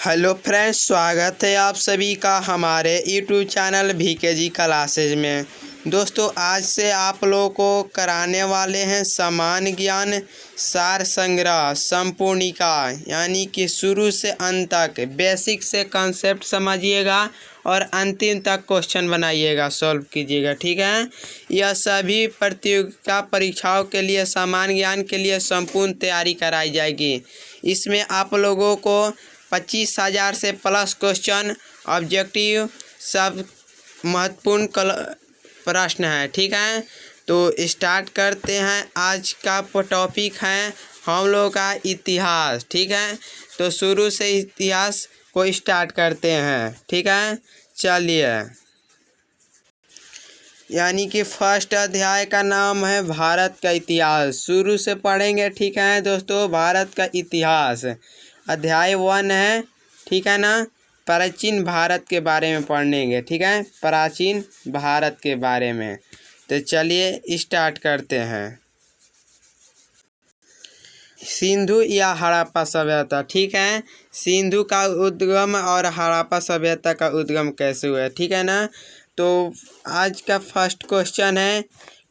Hello friends, स्वागत है आप सभी का हमारे यूट्यूब चैनल VKG क्लासेज में। दोस्तों, आज से आप लोगों को कराने वाले हैं सामान्य ज्ञान सार संग्रह संपूर्णिका, यानी कि शुरू से अंत तक बेसिक से कॉन्सेप्ट समझिएगा और अंतिम तक क्वेश्चन बनाइएगा, सॉल्व कीजिएगा। ठीक है, यह सभी प्रतियोगिता परीक्षाओं के लिए सामान्य ज्ञान के लिए संपूर्ण तैयारी कराई जाएगी। इसमें आप लोगों को 25,000 से प्लस क्वेश्चन, ऑब्जेक्टिव, सब महत्वपूर्ण प्रश्न है। ठीक है, तो स्टार्ट करते हैं। आज का टॉपिक है हम लोग का इतिहास। ठीक है, तो शुरू से इतिहास को स्टार्ट करते हैं। ठीक है, चलिए, यानी कि फर्स्ट अध्याय का नाम है भारत का इतिहास। शुरू से पढ़ेंगे। ठीक है दोस्तों, भारत का इतिहास अध्याय 1 है। ठीक है ना, प्राचीन भारत के बारे में पढ़ेंगे। ठीक है, प्राचीन भारत के बारे में। तो चलिए स्टार्ट करते हैं। सिंधु या हड़प्पा सभ्यता। ठीक है, सिंधु का उद्गम और हड़प्पा सभ्यता का उद्गम कैसे हुआ। ठीक है ना, तो आज का फर्स्ट क्वेश्चन है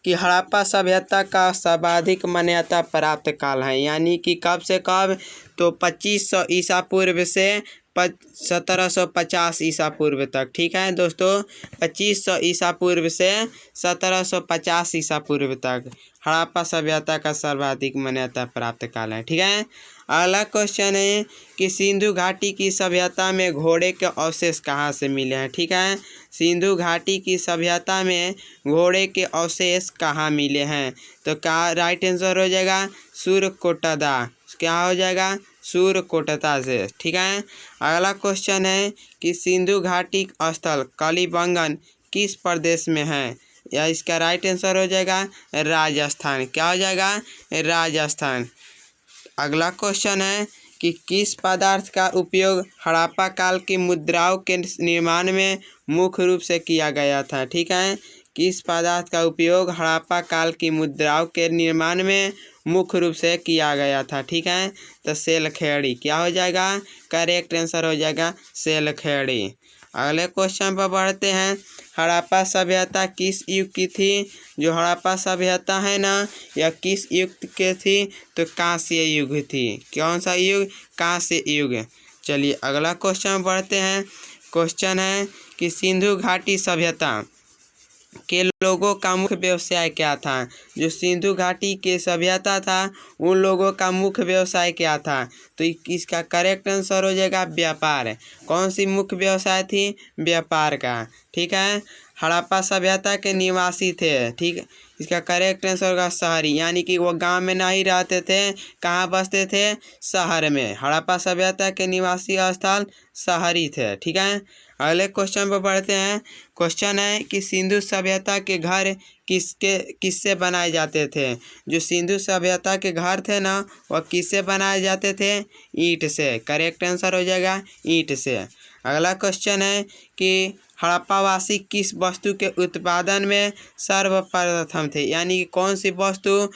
कि हड़प्पा सभ्यता का सर्वाधिक मान्यता प्राप्त काल है, यानी कि कब से कब, तो 2500 ईसा पूर्व से 1750 ईसा पूर्व तक। ठीक है दोस्तों, 2500 ईसा पूर्व से 1750 ईसा पूर्व तक हड़प्पा सभ्यता का सर्वाधिक मान्यता प्राप्त काल है। ठीक है, अगला क्वेश्चन है कि सिंधु घाटी की सभ्यता में घोड़े के अवशेष कहाँ से मिले हैं। ठीक है, सिंधु घाटी की सभ्यता में घोड़े के अवशेष कहाँ मिले हैं, तो क्या राइट आंसर हो जाएगा सूर्यकोटदा। क्या हो जाएगा सूर्यकोटदा से। ठीक है, अगला क्वेश्चन है कि सिंधु घाटी स्थल कलिबंगन किस प्रदेश में है, या इसका राइट आंसर हो जाएगा राजस्थान। क्या हो जाएगा राजस्थान। अगला क्वेश्चन है कि किस पदार्थ का उपयोग हड़प्पा काल की मुद्राओं के निर्माण में मुख्य रूप से किया गया था। ठीक है, किस पदार्थ का उपयोग हड़प्पा काल की मुद्राओं के निर्माण में मुख्य रूप से किया गया था। ठीक है, तो सेलखेड़ी। क्या हो जाएगा करेक्ट आंसर हो जाएगा सेलखेड़ी। अगले क्वेश्चन पर बढ़ते हैं। हड़प्पा सभ्यता किस युग की थी। जो हड़प्पा सभ्यता है ना, यह किस युग के थी, तो कांस्य युग थी। कौन सा युग, कांस्य युग। चलिए अगला क्वेश्चन बढ़ते हैं। क्वेश्चन है कि सिंधु घाटी सभ्यता के लोगों का मुख्य व्यवसाय क्या था। जो सिंधु घाटी के सभ्यता था, उन लोगों का मुख्य व्यवसाय क्या था, तो इसका करेक्ट आंसर हो जाएगा व्यापार। कौन सी मुख्य व्यवसाय थी, व्यापार का। ठीक है, हड़प्पा सभ्यता के निवासी थे। ठीक, इसका करेक्ट आंसर होगा शहरी, यानी कि वो गांव में नहीं रहते थे, कहाँ बसते थे, शहर में। हड़प्पा सभ्यता के निवासी स्थल शहरी थे। ठीक है, अगले क्वेश्चन पर बढ़ते हैं। क्वेश्चन है कि सिंधु सभ्यता के घर किससे बनाए जाते थे। जो सिंधु सभ्यता के घर थे ना, वह किससे बनाए जाते थे, ईंट से। करेक्ट आंसर हो जाएगा ईंट से। अगला क्वेश्चन है कि हड़प्पावासी किस वस्तु के उत्पादन में सर्वप्रथम थे, यानी कि कौन सी वस्तु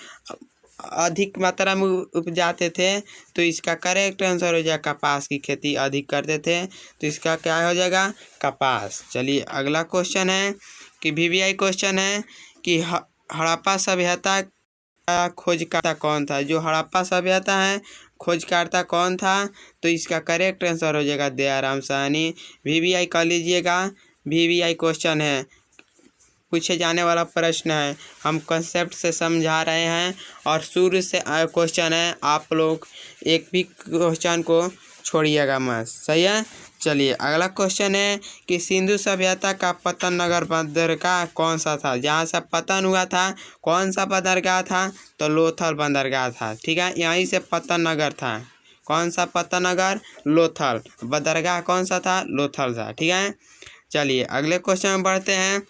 अधिक मात्रा में उपजाते थे, तो इसका करेक्ट आंसर हो जाएगा कपास की खेती अधिक करते थे, तो इसका क्या हो जाएगा कपास। चलिए अगला क्वेश्चन है कि VVI क्वेश्चन है कि हड़प्पा सभ्यता का खोजकर्ता कौन था। जो हड़प्पा सभ्यता है, खोजकर्ता कौन था, तो इसका करेक्ट आंसर हो जाएगा दयाराम साहनी। VVI कर लीजिएगा, VVI क्वेश्चन है, पूछे जाने वाला प्रश्न है। हम कंसेप्ट से समझा रहे हैं और शुरू से क्वेश्चन है, आप लोग एक भी क्वेश्चन को छोड़िएगा मत। सही है। चलिए अगला क्वेश्चन है कि सिंधु सभ्यता का पतन नगर बंदरगाह कौन सा था। जहाँ से पतन हुआ था, कौन सा बंदरगाह था, तो लोथल बंदरगाह था। ठीक है, यहीं से पतन नगर था। कौन सा पतन नगर, लोथल। बंदरगाह कौन सा था, लोथल था। ठीक है, चलिए अगले क्वेश्चन में बढ़ते हैं।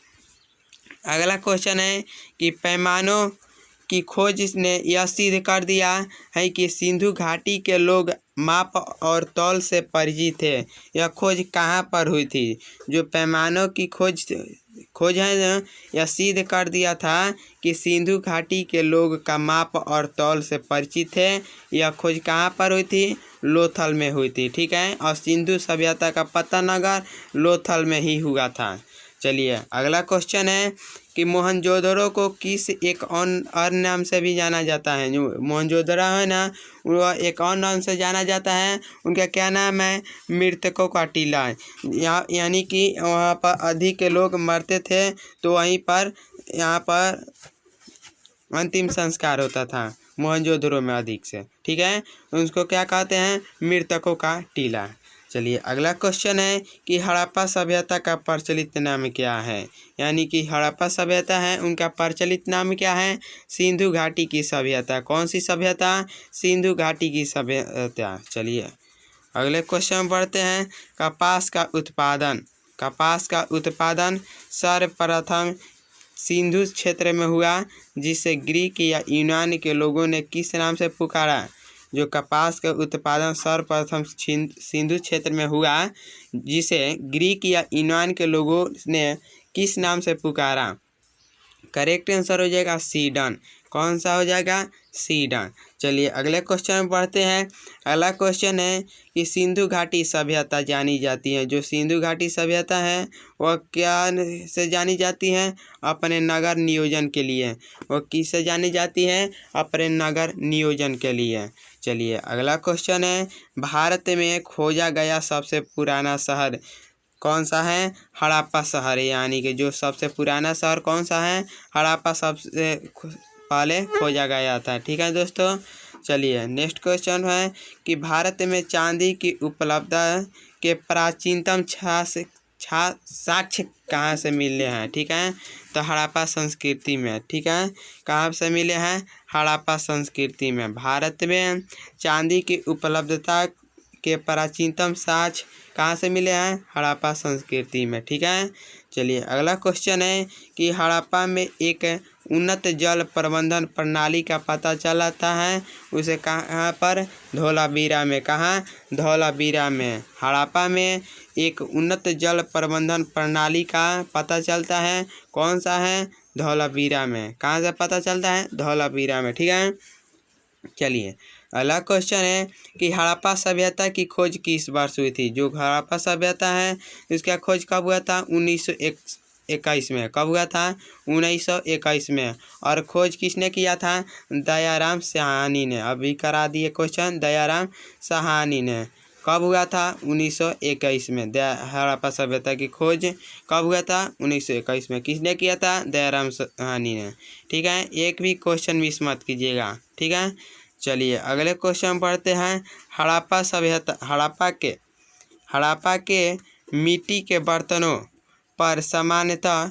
अगला क्वेश्चन है कि पैमानों की खोज ने यह सिद्ध कर दिया है कि सिंधु घाटी के लोग माप और तौल से परिचित थे। यह खोज कहाँ पर हुई थी। जो पैमानों की खोज है ना, यह सिद्ध कर दिया था कि सिंधु घाटी के लोग का माप और तौल से परिचित थे। यह खोज कहाँ पर हुई थी? लोथल में हुई थी, ठीक है। और सिंधु सभ्यता का पता नगर लोथल में ही हुआ था। चलिए अगला क्वेश्चन है कि मोहनजोदड़ो को किस एक और नाम से भी जाना जाता है? जो मोहनजोदड़ो है ना, वह एक और नाम से जाना जाता है। उनका क्या नाम है? मृतकों का टीला। यानी कि वहाँ पर अधिक लोग मरते थे तो वहीं पर यहाँ पर अंतिम संस्कार होता था मोहनजोदड़ो में अधिक से, ठीक है। उसको क्या कहते हैं? मृतकों का टीला। चलिए अगला क्वेश्चन है कि हड़प्पा सभ्यता का प्रचलित नाम क्या है? यानी कि हड़प्पा सभ्यता है, उनका प्रचलित नाम क्या है? सिंधु घाटी की सभ्यता। कौन सी सभ्यता? सिंधु घाटी की सभ्यता। चलिए अगले क्वेश्चन बढ़ते हैं। कपास का उत्पादन सर्वप्रथम सिंधु क्षेत्र में हुआ, जिसे ग्रीक या यूनान के लोगों ने किस नाम से पुकारा? जो कपास का उत्पादन सर्वप्रथम सिंधु क्षेत्र में हुआ, जिसे ग्रीक या यूनान के लोगों ने किस नाम से पुकारा? करेक्ट आंसर हो जाएगा सीडन। कौन सा हो जाएगा? सीडन। चलिए अगले क्वेश्चन में बढ़ते हैं। अगला क्वेश्चन है कि सिंधु घाटी सभ्यता जानी जाती है। जो सिंधु घाटी सभ्यता है वह क्या से जानी जाती है? अपने नगर नियोजन के लिए। वह किससे जानी जाती है? अपने नगर नियोजन के लिए। चलिए अगला क्वेश्चन है, भारत में खोजा गया सबसे पुराना शहर कौन सा है? हड़प्पा शहर। यानी कि जो सबसे पुराना शहर कौन सा है? हड़प्पा सबसे पहले खोजा गया था, ठीक है दोस्तों। चलिए नेक्स्ट क्वेश्चन है कि भारत में चांदी की उपलब्धता के प्राचीनतम साक्ष्य कहाँ से मिले हैं? ठीक है, तो हड़प्पा संस्कृति में, ठीक है। कहाँ से मिले हैं? हड़प्पा संस्कृति में। भारत में चांदी की उपलब्धता के प्राचीनतम साक्ष्य कहाँ से मिले हैं? हड़प्पा संस्कृति में, ठीक है। चलिए अगला क्वेश्चन है कि हड़प्पा में एक उन्नत जल प्रबंधन प्रणाली का पता चलता है, उसे कहाँ पर? धोलावीरा में। कहाँ? धोलावीरा में। हड़प्पा में एक उन्नत जल प्रबंधन प्रणाली का पता चलता है, कौन सा है? धोलावीरा में। कहाँ से पता चलता है? धोलावीरा में, ठीक है। चलिए अगला क्वेश्चन है कि हड़प्पा सभ्यता की खोज किस वर्ष हुई थी? जो हड़प्पा सभ्यता है इसका खोज कब हुआ था? 1921 में। कब हुआ था? 1921 में। और खोज किसने किया था? दयाराम साहनी ने। अभी करा दिए क्वेश्चन, दयाराम साहनी ने। कब हुआ था? 1921 में। हड़प्पा सभ्यता की खोज कब हुआ था? 1921 में। किसने किया था? दयाराम साहनी ने, ठीक है। एक भी क्वेश्चन मिस मत कीजिएगा, ठीक है। चलिए अगले क्वेश्चन पढ़ते हैं। हड़प्पा सभ्यता हड़प्पा के मिट्टी के बर्तनों पर सामान्यतः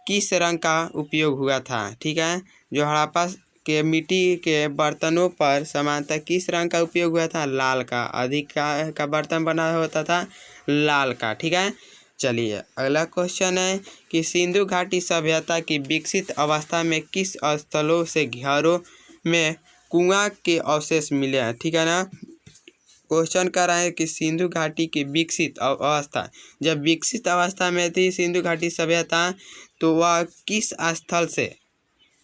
किस रंग का उपयोग हुआ था? ठीक है, जो हड़प्पा के मिट्टी के बर्तनों पर सामान्यतः किस रंग का उपयोग हुआ था? लाल का। अधिक का बर्तन बना होता था लाल का, ठीक है। चलिए अगला क्वेश्चन है कि सिंधु घाटी सभ्यता की विकसित अवस्था में किस स्थलों से घरों में कुआं के अवशेष मिले हैं? ठीक है ना। क्वेश्चन कर रहा है कि सिंधु घाटी की विकसित अवस्था, जब विकसित अवस्था में थी सिंधु घाटी सभ्यता, तो वह किस स्थल से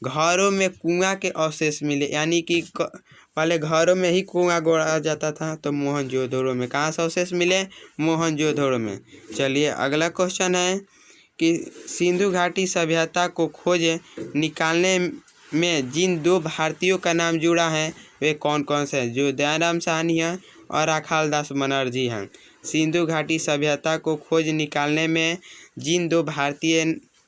घरों में कुआं के अवशेष मिले? यानी कि पहले घरों में ही कुआं गोड़ा जाता था, तो मोहनजोदड़ो में। कहाँ से अवशेष मिले? मोहनजोदड़ो में। चलिए अगला क्वेश्चन है कि सिंधु घाटी सभ्यता को खोज निकालने में जिन दो भारतीयों का नाम जुड़ा है वे कौन कौन से हैं? जो दयाराम साहनी हैं और राखालदास बनर्जी हैं। सिंधु घाटी सभ्यता को खोज निकालने में जिन दो भारतीय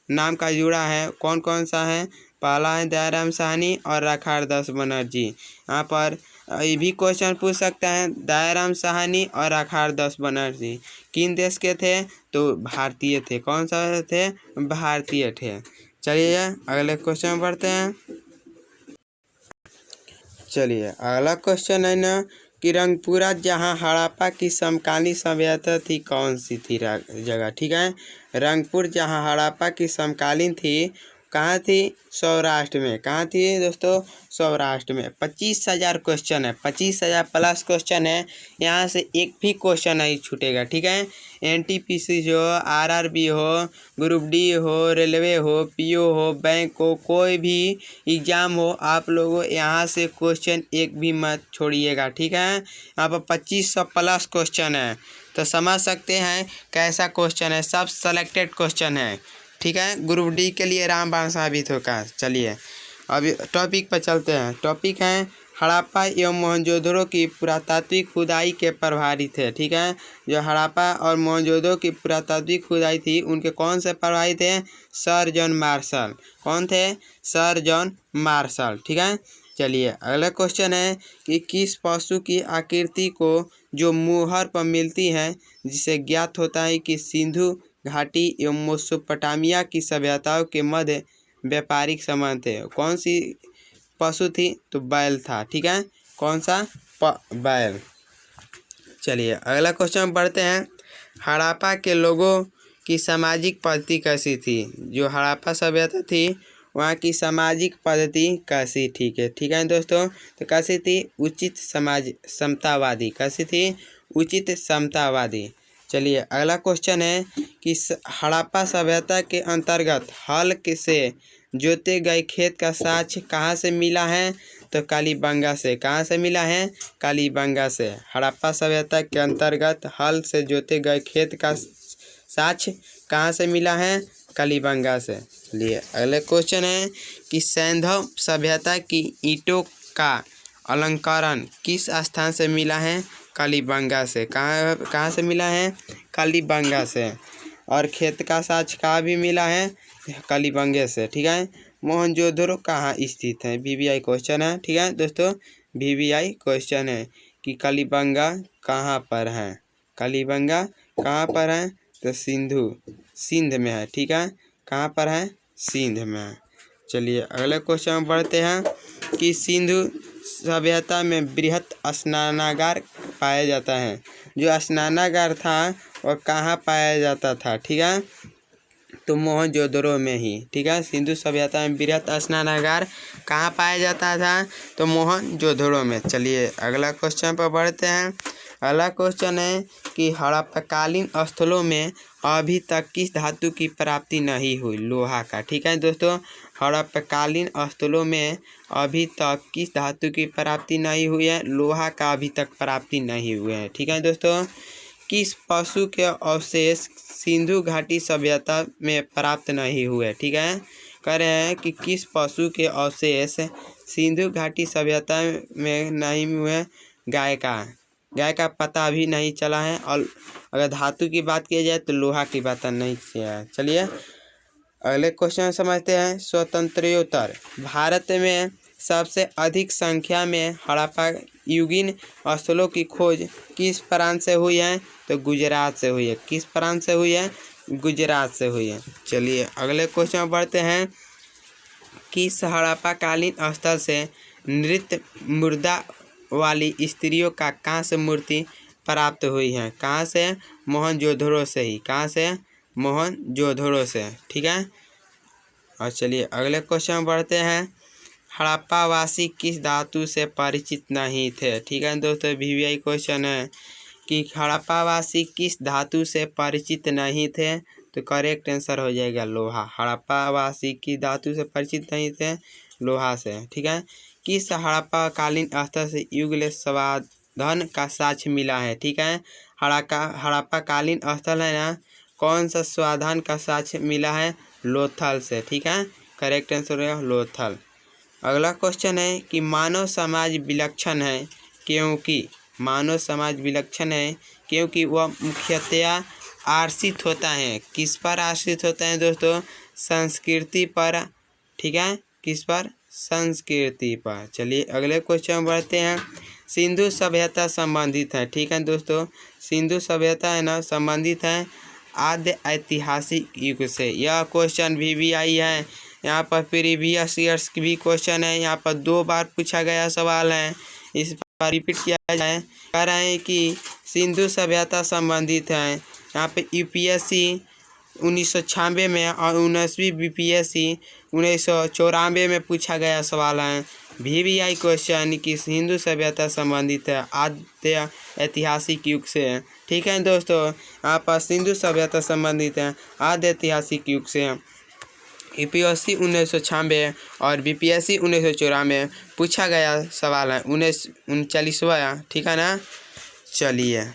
नाम का जुड़ा है कौन कौन सा है? पहला है दयाराम साहनी और राखालदास बनर्जी। यहाँ पर ये भी क्वेश्चन पूछ सकता है, दयाराम साहनी और राखालदास बनर्जी किन देश के थे? तो भारतीय थे। कौन सा थे? भारतीय थे। चलिए अगले क्वेश्चन बढ़ते हैं। चलिए अगला क्वेश्चन है ना कि रंगपुरा जहाँ हड़प्पा की समकालीन सभ्यता थी कौन सी थी जगह? ठीक है, रंगपुर जहाँ हड़प्पा की समकालीन थी कहाँ थी? सौराष्ट्र में। कहाँ थी दोस्तों? सौराष्ट्र में। 25,000 क्वेश्चन है, 25,000 प्लस क्वेश्चन है। यहाँ से एक भी क्वेश्चन नहीं छूटेगा, ठीक है। NTPC हो, RRB हो, ग्रुप डी हो, रेलवे हो, PO हो, बैंक हो, कोई भी एग्जाम हो, आप लोगों यहाँ से क्वेश्चन एक भी मत छोड़िएगा, ठीक है। यहाँ पर 2500 प्लस क्वेश्चन है, तो समझ सकते हैं कैसा क्वेश्चन है। सब सेलेक्टेड क्वेश्चन है, ठीक है। ग्रुप डी के लिए रामबाण साबित होगा। चलिए अभी टॉपिक पर चलते हैं। टॉपिक है हड़प्पा एवं मोहनजोदड़ो की पुरातात्विक खुदाई के प्रभारी थे, ठीक है। जो हड़प्पा और मोहनजोदड़ो की पुरातात्विक खुदाई थी, उनके कौन से प्रभारी थे? Sir John Marshall. कौन थे? सर जॉन मार्शल, ठीक है। चलिए अगला क्वेश्चन है कि किस पशु की आकृति को जो मुहर पर मिलती है, जिसे ज्ञात होता है कि सिंधु घाटी एवं मेसोपोटामिया की सभ्यताओं के मध्य व्यापारिक संबंध थे। कौन सी पशु थी? तो बैल था, ठीक है। कौन सा? बैल। चलिए अगला क्वेश्चन पढ़ते हैं। हड़प्पा के लोगों की सामाजिक पद्धति कैसी थी? जो हड़प्पा सभ्यता थी, वहाँ की सामाजिक पद्धति कैसी? ठीक है दोस्तों। तो कैसी थी? उचित समाज समतावादी। कैसी थी? उचित समतावादी। चलिए अगला क्वेश्चन है कि हड़प्पा सभ्यता के अंतर्गत हल से जोते गए खेत का साक्ष्य कहाँ से मिला है? तो कालीबंगा से। कहाँ से मिला है? कालीबंगा से। हड़प्पा सभ्यता के अंतर्गत हल से जोते गए खेत का साक्ष्य कहाँ से मिला है? कालीबंगा से। लिए अगले क्वेश्चन है कि सैंधव सभ्यता की ईंटों का अलंकरण किस स्थान से मिला है? कालीबंगा से। कहाँ से मिला है? कालीबंगा से। और खेत का साक्ष्य कहाँ भी मिला है? कालीबंगे से, ठीक है। मोहनजोदड़ो कहाँ स्थित है? VVI क्वेश्चन है, ठीक है दोस्तों। VVI क्वेश्चन है कि कालीबंगा कहाँ पर है? कालीबंगा कहाँ पर है? तो सिंध में है, ठीक है। कहाँ पर है? सिंध में है। चलिए अगले क्वेश्चन बढ़ते हैं कि सिंधु सभ्यता में बृहत स्नानागार पाया जाता है। जो स्नानागार था वह कहाँ पाया जाता था? ठीक है, तो मोहनजोदड़ो में ही, ठीक है। सिंधु सभ्यता में बृहत स्नानागार कहाँ पाया जाता था? तो मोहनजोदड़ो में। चलिए अगला क्वेश्चन पर बढ़ते हैं। अगला क्वेश्चन है कि हड़प्पाकालीन स्थलों में अभी तक किस धातु की प्राप्ति नहीं हुई? लोहा का, ठीक है दोस्तों। हड़प्पाकालीन स्थलों में अभी तक किस धातु की प्राप्ति नहीं हुई है? लोहा का अभी तक प्राप्ति नहीं हुए है, ठीक है दोस्तों। किस पशु के अवशेष सिंधु घाटी सभ्यता में प्राप्त नहीं हुए? ठीक है, कह रहे हैं कि किस पशु के अवशेष सिंधु घाटी सभ्यता में नहीं हुए? गाय का पता अभी नहीं चला है। और अगर धातु की बात की जाए तो लोहा की बात नहीं किया है। चलिए अगले क्वेश्चन समझते हैं। स्वतंत्रोत्तर भारत में सबसे अधिक संख्या में हड़प्पा युगीन स्थलों की खोज किस प्रांत से हुई है? तो गुजरात से हुई है। किस प्रांत से हुई है? गुजरात से हुई है। चलिए अगले क्वेश्चन बढ़ते हैं। किस हड़प्पाकालीन स्थल से नृत्य मुद्रा वाली स्त्रियों का कांस्य मूर्ति प्राप्त हुई है? कहाँ से? मोहनजोदड़ो से ही। कहाँ से? मोहनजोदड़ो से, ठीक है। और चलिए अगले क्वेश्चन बढ़ते हैं। हड़प्पावासी किस धातु से परिचित नहीं थे? ठीक है दोस्तों, VVI क्वेश्चन है कि हड़प्पावासी किस धातु से परिचित नहीं थे? तो करेक्ट आंसर हो जाएगा लोहा। हड़प्पावासी की धातु से परिचित नहीं थे? लोहा से, ठीक है। किस हड़प्पाकालीन स्थल से युगल संवर्धन का साक्ष्य मिला है? ठीक है, हड़प्पाकालीन स्थल है ना, कौन सा संवर्धन का साक्ष्य मिला है? लोथल से, ठीक है। करेक्ट आंसर है लोथल। अगला क्वेश्चन है कि मानव समाज विलक्षण है क्योंकि वह मुख्यतया आश्रित होता है। किस पर आश्रित होता है दोस्तों? संस्कृति पर, ठीक है। किस पर? संस्कृति पर। चलिए अगले क्वेश्चन बढ़ते हैं। सिंधु सभ्यता संबंधित है, ठीक है दोस्तों। सिंधु सभ्यता है ना, संबंधित है आद्य ऐतिहासिक युग से। यह क्वेश्चन VVI है। यहाँ पर प्रीवियस ईयर्स की भी क्वेश्चन है। यहाँ पर 2 बार पूछा गया सवाल है, इस पर रिपीट किया जाए। कह रहे हैं कि सिंधु सभ्यता संबंधित है। यहाँ पे UPSC 1996 में और 19वीं BPSC 1994 में पूछा गया सवाल है। VVI क्वेश्चन कि हिंदू सभ्यता संबंधित है आद्य ऐतिहासिक युग से। ठीक है दोस्तों, यहाँ पर सिंधु सभ्यता संबंधित है आद्य ऐतिहासिक युग से। UPSC 1996 और BPSC 1994 में पूछा गया सवाल है 39वां। ठीक है ना। चलिए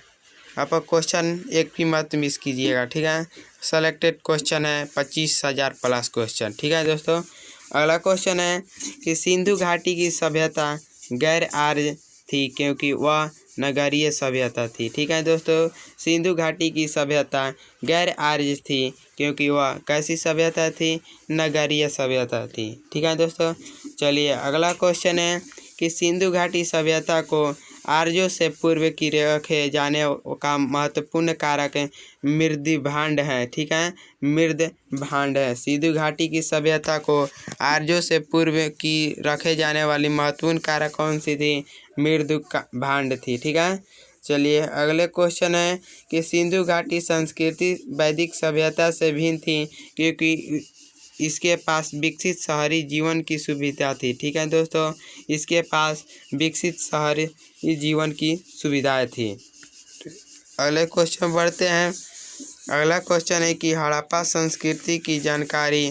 आप क्वेश्चन एक भी मत मिस कीजिएगा। ठीक है, सेलेक्टेड क्वेश्चन है 25,000 प्लस क्वेश्चन। ठीक है दोस्तों, अगला क्वेश्चन है कि सिंधु घाटी की सभ्यता गैर आर्य थी क्योंकि वह नगरीय सभ्यता थी। ठीक है दोस्तों, सिंधु घाटी की सभ्यता गैर आर्य थी क्योंकि वह कैसी सभ्यता थी? नगरीय सभ्यता थी। ठीक है दोस्तों, चलिए अगला क्वेश्चन है कि सिंधु घाटी सभ्यता को आर्यों से पूर्व की रखे जाने का महत्वपूर्ण कारक मृद भांड है। ठीक है, मृद भांड है। सिंधु घाटी की सभ्यता को आर्यों से पूर्व की रखे जाने वाली महत्वपूर्ण कारक कौन सी थी? मृद भांड थी। ठीक है, चलिए अगले क्वेश्चन है कि सिंधु घाटी संस्कृति वैदिक सभ्यता से भिन्न थी क्योंकि इसके पास विकसित शहरी जीवन की सुविधा थी। ठीक है दोस्तों, इसके पास विकसित शहरी जीवन की सुविधाएं थी। अगले क्वेश्चन बढ़ते हैं। अगला क्वेश्चन है कि हड़प्पा संस्कृति की जानकारी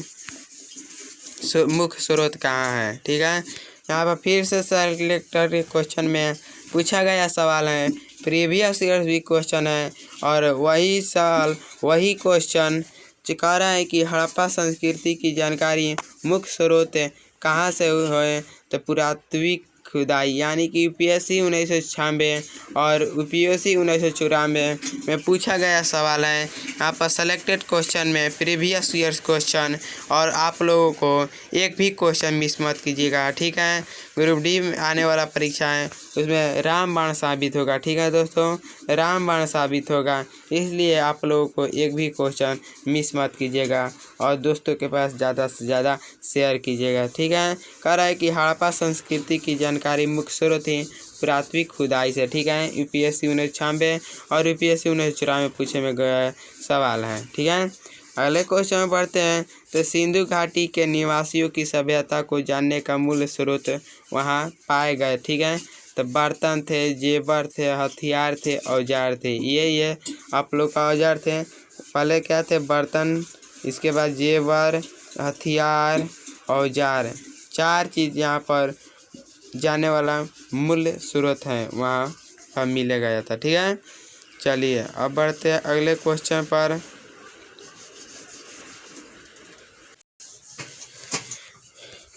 मुख्य स्रोत कहाँ है? ठीक है, यहाँ पर फिर से सेलेक्टेड क्वेश्चन में पूछा गया सवाल है। प्रीवियस ईयर भी क्वेश्चन है और वही साल वही क्वेश्चन कह रहा है कि हड़प्पा संस्कृति की जानकारी मुख्य स्रोत कहाँ से हुए? तो पुरातात्विक खुदाई, यानी कि UPSC 1996 और UPSC 1994 में पूछा गया सवाल है। यहाँ पर सेलेक्टेड क्वेश्चन में प्रीवियस ईयर्स क्वेश्चन, और आप लोगों को एक भी क्वेश्चन मिस मत कीजिएगा। ठीक है, ग्रुप डी में आने वाला परीक्षा है उसमें रामबाण साबित होगा। ठीक है दोस्तों, रामबाण साबित होगा, इसलिए आप लोगों को एक भी क्वेश्चन मिस मत कीजिएगा और दोस्तों के पास ज़्यादा से ज़्यादा शेयर कीजिएगा। ठीक है, कह रहा है कि हड़प्पा संस्कृति की जानकारी मुख्य स्रोत थी पुरातात्विक खुदाई से। ठीक है, UPSC 1996 और UPSC 1994 में पूछे में गया सवाल है। ठीक है, अगले क्वेश्चन में बढ़ते हैं। तो सिंधु घाटी के निवासियों की सभ्यता को जानने का मूल स्रोत वहाँ पाए गए। ठीक है, तो बर्तन थे, जेवर थे, हथियार थे, औजार थे। ये आप लोग का औजार थे। पहले क्या थे? बर्तन, इसके बाद जेवर, हथियार, औजार, 4 चीज़ यहाँ पर जाने वाला मूल स्रोत है वहाँ पर मिले गया था। ठीक है, चलिए अब बढ़ते हैं अगले क्वेश्चन पर।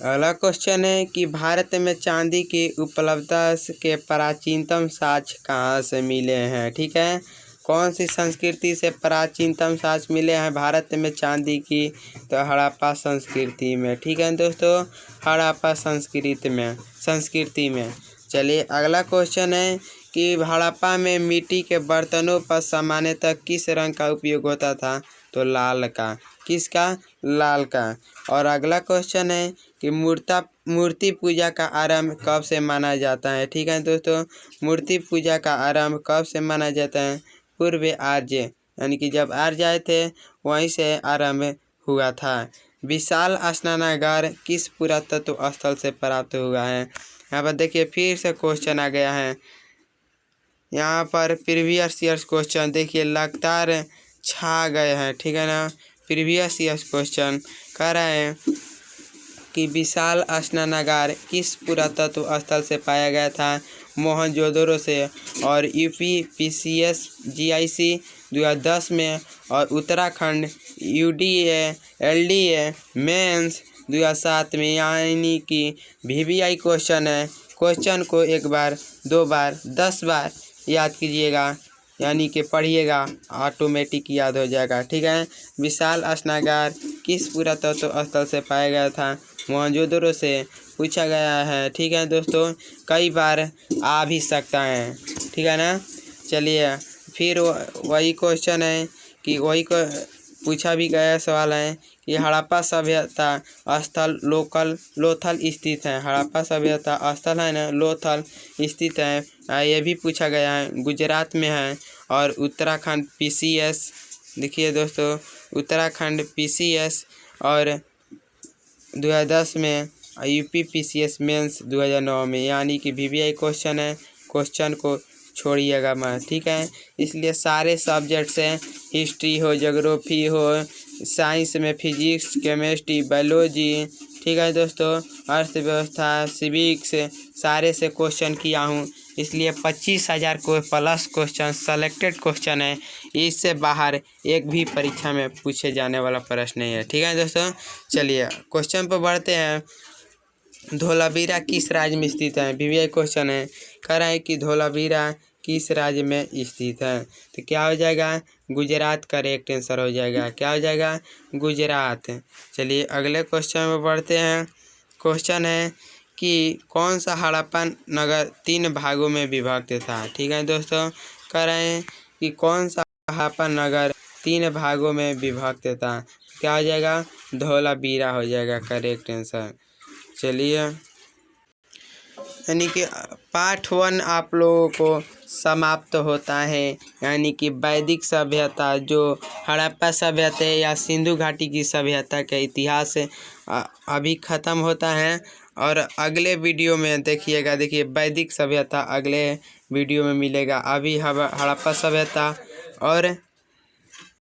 अगला क्वेश्चन है कि भारत में चांदी की उपलब्धता के प्राचीनतम साक्ष्य कहाँ से मिले हैं? ठीक है, कौन सी संस्कृति से प्राचीनतम साक्ष्य मिले हैं भारत में चांदी की? तो हड़प्पा संस्कृति में। ठीक है दोस्तों, हड़प्पा संस्कृति में। चलिए अगला क्वेश्चन है कि हड़प्पा में मिट्टी के बर्तनों पर सामान्यतः किस रंग का उपयोग होता था? तो लाल का। किसका? लाल का। और अगला क्वेश्चन है कि मूर्ति पूजा का आरंभ कब से माना जाता है? ठीक है दोस्तों, मूर्ति पूजा का आरंभ कब से माना जाता है? पूर्व आर्य, यानी कि जब आर्य आए थे वहीं से आरंभ हुआ था। विशाल स्नानागार किस पुरातत्व स्थल से प्राप्त हुआ है? यहाँ पर देखिए फिर से क्वेश्चन आ गया है। यहाँ पर प्रीवियस ईयर्स क्वेश्चन देखिए लगातार छा गए हैं। ठीक है ना, प्रीवियस ईयर्स क्वेश्चन कह रहे हैं कि विशाल स्नानागार किस पुरातत्व स्थल से पाया गया था? मोहनजोदड़ो से। और UPPCS GIC 2010 में और उत्तराखंड UDA LDA मेंस 2007 में, यानी कि VVI क्वेश्चन है। क्वेश्चन को एक बार, 2 बार, 10 बार याद कीजिएगा, यानी कि पढ़िएगा, ऑटोमेटिक याद हो जाएगा। ठीक है, विशाल स्नानागार किस पुरातत्व स्थल से पाया गया था? मोहनजोदड़ो से पूछा गया है। ठीक है दोस्तों, कई बार आ भी सकता है। ठीक है ना, चलिए फिर वही क्वेश्चन है कि वही को पूछा भी गया सवाल है कि हड़प्पा सभ्यता स्थल लोथल स्थित है। हड़प्पा सभ्यता स्थल है ना, लोथल स्थित है। ये भी पूछा गया है, गुजरात में है। और उत्तराखंड PCS देखिए दोस्तों, उत्तराखंड PCS और 2010 में UP PCS मेंस 2009 में, यानी कि VVI क्वेश्चन है, क्वेश्चन को छोड़िएगा मत, ठीक है। इसलिए सारे सब्जेक्ट्स हैं, हिस्ट्री हो, ज्योग्राफी हो, साइंस में फिजिक्स, केमिस्ट्री, बायोलॉजी, ठीक है दोस्तों, अर्थव्यवस्था, सिविक्स, सारे से क्वेश्चन किया हूँ। इसलिए 25,000 को प्लस क्वेश्चन सेलेक्टेड क्वेश्चन है, इससे बाहर एक भी परीक्षा में पूछे जाने वाला प्रश्न नहीं है, ठीक है दोस्तों। चलिए क्वेश्चन पर बढ़ते हैं। धोलावीरा किस राज्य में स्थित है? VVI क्वेश्चन है, कह रहा है कि धोलावीरा किस राज्य में स्थित है, तो क्या हो जाएगा? गुजरात करेक्ट आंसर हो जाएगा। क्या हो जाएगा? गुजरात। चलिए अगले क्वेश्चन में बढ़ते हैं। क्वेश्चन है कि कौन सा हड़प्पा नगर 3 भागों में विभक्त था, ठीक है दोस्तों। कह रहे हैं कि कौन सा हड़प्पा नगर 3 भागों में विभक्त था, क्या हो जाएगा? धोलावीरा हो जाएगा करेक्ट आंसर। चलिए यानी कि पार्ट 1 आप लोगों को समाप्त होता है, यानी कि वैदिक सभ्यता जो हड़प्पा सभ्यता या सिंधु घाटी की सभ्यता का इतिहास अभी ख़त्म होता है। और अगले वीडियो में देखिएगा, देखिए वैदिक सभ्यता अगले वीडियो में मिलेगा। अभी हड़प्पा सभ्यता और